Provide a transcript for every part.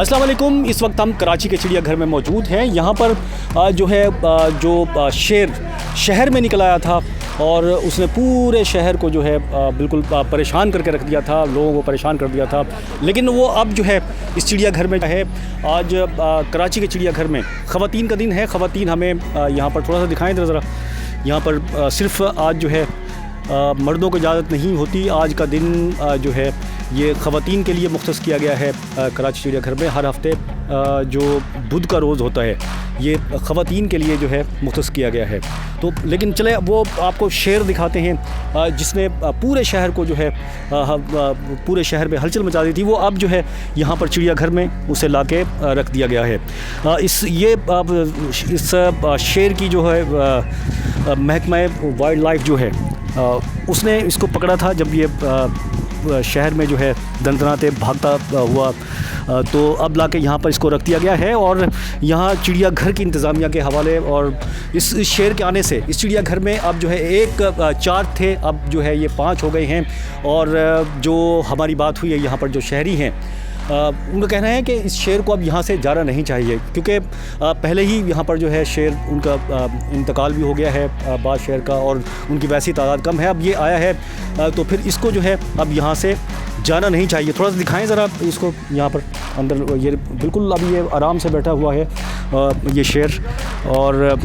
अस्सलाम वालेकुम। इस वक्त हम कराची के चिड़ियाघर में मौजूद हैं। यहाँ पर जो शेर शहर में निकल आया था और उसने पूरे शहर को जो है बिल्कुल परेशान करके रख दिया था, लोगों को परेशान कर दिया था। लेकिन वो अब जो है इस चिड़ियाघर में है। आज कराची के चिड़ियाघर में ख़वातीन का दिन है। ख़वातीन हमें यहाँ पर थोड़ा सा दिखाएं ज़रा। यहाँ पर सिर्फ आज जो है मर्दों को इजाज़त नहीं होती। आज का दिन जो है ये ख़वातीन के लिए मुख्तस किया गया है। कराची चिड़ियाघर में हर हफ़्ते जो बुध का रोज़ होता है ये ख़वातीन के लिए जो है मुख्तस किया गया है। तो लेकिन चले वो आपको शेर दिखाते हैं जिसने पूरे शहर को जो है पूरे शहर में हलचल मचा दी थी। वो अब जो है यहाँ पर चिड़ियाघर में उसे लाके रख दिया गया है। इस शेर की जो है महकमा वाइल्ड लाइफ जो है उसने इसको पकड़ा था जब ये शहर में जो है दंदनाते भागता हुआ, तो अब लाके यहाँ पर इसको रख दिया गया है। और यहाँ चिड़ियाघर की इंतज़ामिया के हवाले और इस शेर के आने से इस चिड़ियाघर में अब जो है 4 थे, अब जो है ये 5 हो गए हैं। और जो हमारी बात हुई है यहाँ पर जो शहरी हैं उनका कहना है कि इस शेर को अब यहाँ से जाना नहीं चाहिए, क्योंकि पहले ही यहाँ पर जो है शेर उनका इंतकाल भी हो गया है बाज़ शेर का, और उनकी वैसी तादाद कम है। अब ये आया है तो फिर इसको जो है अब यहाँ से जाना नहीं चाहिए। थोड़ा सा दिखाएं ज़रा इसको। यहाँ पर अंदर ये बिल्कुल अभी ये आराम से बैठा हुआ है ये शेर। और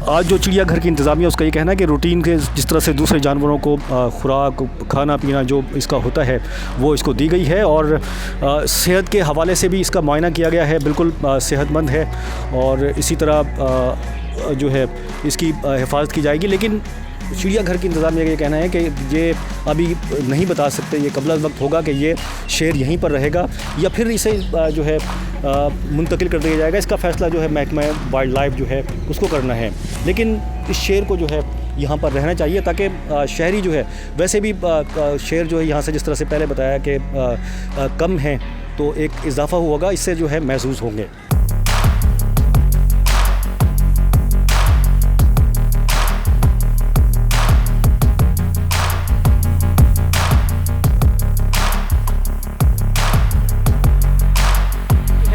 आज जो चिड़ियाघर की इंतज़ामिया उसका ये कहना है कि रूटीन के जिस तरह से दूसरे जानवरों को खुराक खाना पीना जो इसका होता है वो इसको दी गई है। और सेहत के हवाले से भी इसका मुआयना किया गया है, बिल्कुल सेहतमंद है। और इसी तरह जो है इसकी हिफाजत की जाएगी। लेकिन चिड़ियाघर की इंतज़ामिया का ये कहना है कि ये अभी नहीं बता सकते, ये कबल वक्त होगा कि ये शेर यहीं पर रहेगा या फिर इसे जो है मुंतकिल कर दिया जाएगा। इसका फ़ैसला जो है महकमा वाइल्ड लाइफ जो है उसको करना है। लेकिन इस शेर को जो है यहाँ पर रहना चाहिए ताकि शहरी जो है वैसे भी शेर जो है यहाँ से जिस तरह से पहले बताया कि कम हैं, तो एक इजाफ़ा होगा, इससे जो है महसूस होंगे।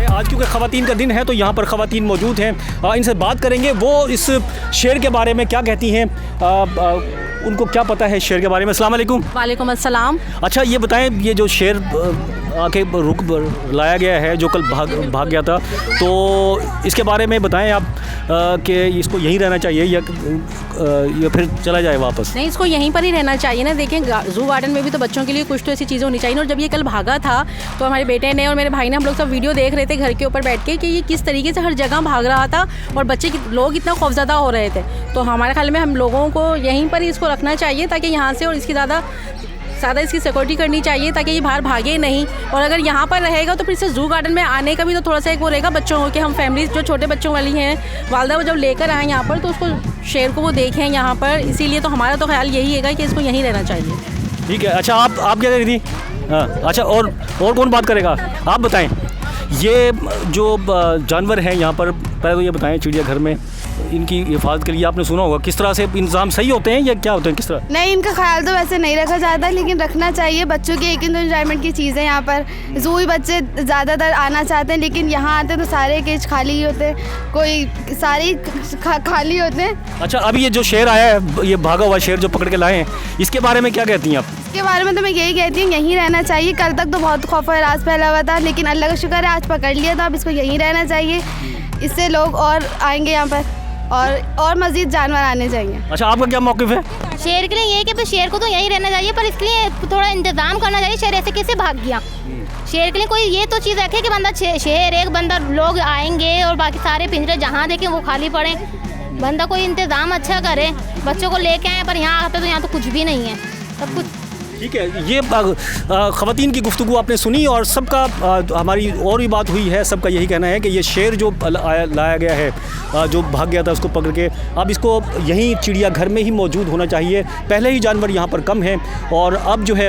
आज क्योंकि ख़वातीन का दिन है तो यहाँ पर ख़वातीन मौजूद हैं। इनसे बात करेंगे वो इस शेर के बारे में क्या कहती हैं, उनको क्या पता है शेर के बारे में। अस्सलाम वालेकुम। वालेकुम अस्सलाम। अच्छा ये बताएं, ये जो शेर आके लाया गया है जो कल भाग गया था, तो इसके बारे में बताएं आप कि इसको यहीं रहना चाहिए या फिर चला जाए वापस? नहीं, इसको यहीं पर ही रहना चाहिए ना। देखें ज़ू गार्डन में भी तो बच्चों के लिए कुछ तो ऐसी चीज़ें होनी चाहिए। और जब ये कल भागा था तो हमारे बेटे ने और मेरे भाई ने हम लोग सब वीडियो देख रहे थे घर के ऊपर बैठ के कि ये किस तरीके से हर जगह भाग रहा था और लोग इतना खौफज़दा हो रहे थे। तो हमारे ख्याल में हम लोगों को यहीं पर ही इसको रखना चाहिए ताकि यहाँ से और इसकी ज़्यादा इसकी सिक्योरिटी करनी चाहिए ताकि ये बाहर भागे नहीं। और अगर यहाँ पर रहेगा तो फिर से ज़ू गार्डन में आने का भी तो थोड़ा सा एक वो रहेगा बच्चों को कि हम फैमिली जो छोटे बच्चों वाली हैं वालदा वो जब लेकर आएँ यहाँ पर तो उसको शेर को वो देखें यहाँ पर। इसीलिए तो हमारा तो ख्याल यही है कि इसको यहीं रहना चाहिए। ठीक है। अच्छा आप क्या कह रही थी? हाँ अच्छा, और कौन बात करेगा, आप बताएँ। ये जो जानवर हैं यहाँ पर, पहले तो ये बताएं चिड़ियाघर में इनकी हिफाजत के लिए आपने सुना होगा किस तरह से इंतज़ाम सही होते हैं या क्या होते हैं, किस तरह? नहीं, इनका ख्याल तो वैसे नहीं रखा जाता, लेकिन रखना चाहिए। बच्चों की एक एंजॉयमेंट की चीज़ है यहाँ पर। ज़ू ही बच्चे ज़्यादातर आना चाहते हैं, लेकिन यहाँ आते तो सारे केज खाली ही होते हैं, कोई सारे खाली होते हैं। अच्छा, अभी ये जो शेर आया है, ये भागा हुआ शेर जो पकड़ के लाए हैं, इसके बारे में क्या कहती हैं आप? इसके बारे में तो मैं यही कहती हूँ यहीं रहना चाहिए। कल तक तो बहुत खौफ और राज फैला हुआ था, लेकिन अल्लाह का शुक्र है आज पकड़ लिया, तो अब इसको यहीं रहना चाहिए। इससे लोग और आएंगे यहाँ पर और मज़ीद जानवर आने चाहिए। अच्छा, आपका क्या मौक़िफ़ है? शेर के लिए ये कि तो शेर को तो यहीं रहना चाहिए, पर इसके लिए थोड़ा इंतज़ाम करना चाहिए। शेर ऐसे कैसे भाग गया? शेर के लिए कोई ये तो चीज़ रखे कि बंदा शेर एक बंदा लोग आएंगे और बाकी सारे पिंजरे जहाँ देखें वो खाली पड़े। बंदा कोई इंतज़ाम अच्छा करे, बच्चों को लेके आए, पर यहाँ आते तो यहाँ तो कुछ भी नहीं है, सब कुछ। ठीक है, ये ख़वातीन की गुफ्तगू आपने सुनी और सबका हमारी और भी बात हुई है। सबका यही कहना है कि ये शेर जो लाया गया है जो भाग गया था उसको पकड़ के, अब इसको यहीं चिड़ियाघर में ही मौजूद होना चाहिए। पहले ही जानवर यहाँ पर कम हैं और अब जो है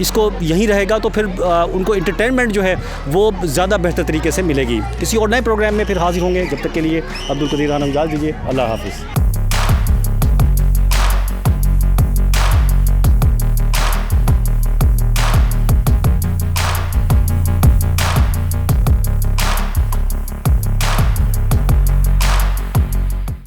इसको यहीं रहेगा तो फिर उनको एंटरटेनमेंट जो है वो ज़्यादा बेहतर तरीके से मिलेगी। किसी और नए प्रोग्राम में फिर हाजिर होंगे, जब तक के लिए अब्दुल कदीर खान इजाज़त दीजिए। अल्लाह हाफ़िज़।